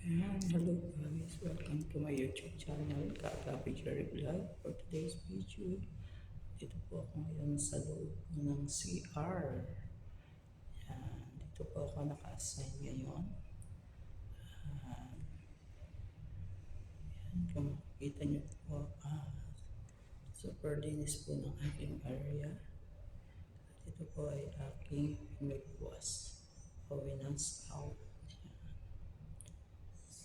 Ayan, hello guys, welcome to my YouTube channel, Kagabi Jerry Vlog. For today's video, dito po ako ngayon sa loob ng CR. Ayan, dito po ako naka-assign ngayon. Ayan, kung makikita niyo po, super linis po ng aking area. Dito po ay aking pinagbuwas, pawinas out.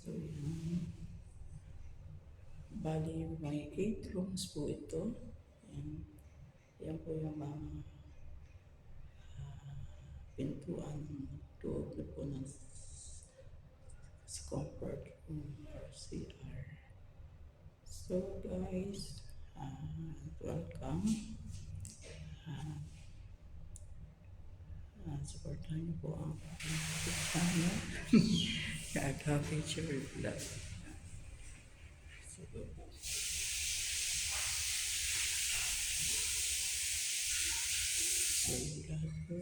So yan. Bali, may 8 rooms po ito. Yan, yan po yung mga pintuan loob na po ng comfort room or CR. So guys, welcome. Supportan niyo po ang YouTube channel. Kagabi Jerry Vlog. So, lahat po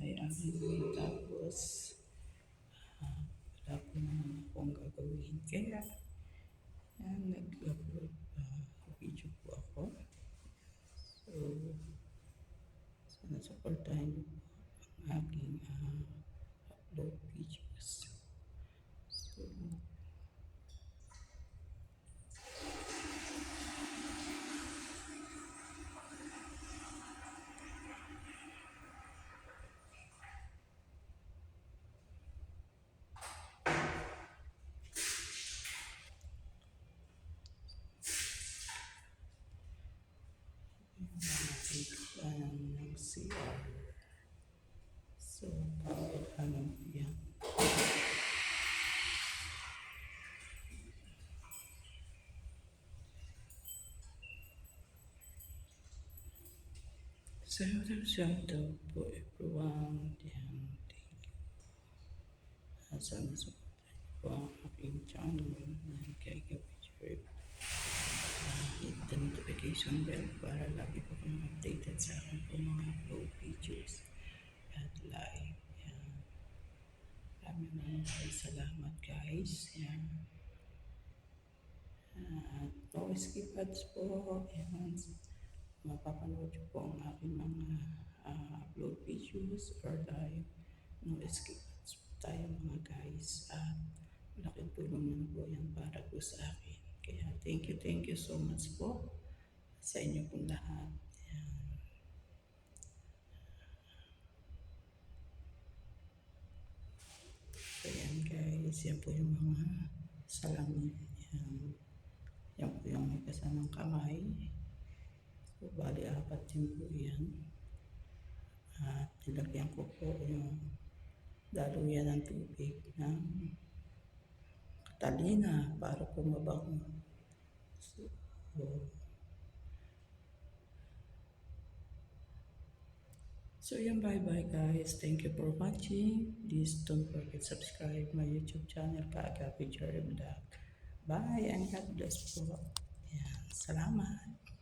ay aming tapos wala po naman akong gagawin. Kaya, yan, nag-upload video po ako. So, sana supportahan niyo po ang aking upload videos. So, ng CR. So, ano yan. Shout out po everyone. Yan, thank you. Sana supportan niyo po ang aking channel ng Kagabi Jerry. Hit the notification bell para lagi po kayong updated sa akin po mga upload videos at live. Yan. Maraming salamat guys. Yan. At no skip ads po. Yan. Mapapanood niyo po ang aking mga upload videos or live. No skip ads po tayo mga guys. At malaking tulong naman po yan para po sa akin. Kaya thank you so much po sa inyo pong lahat. Yan. So yan guys, yan po yung mga salamin. Yan. Yan po yung may kasamang kamay. So bali 4 din po yan. At nilagyan ko po yung daluyan ng tubig ng Catalina para po mabango. So yan, bye guys. Thank you for watching. Please don't forget subscribe my YouTube channel, Kagabi Jerry Vlog. Bye and God bless po. Yan, salamat.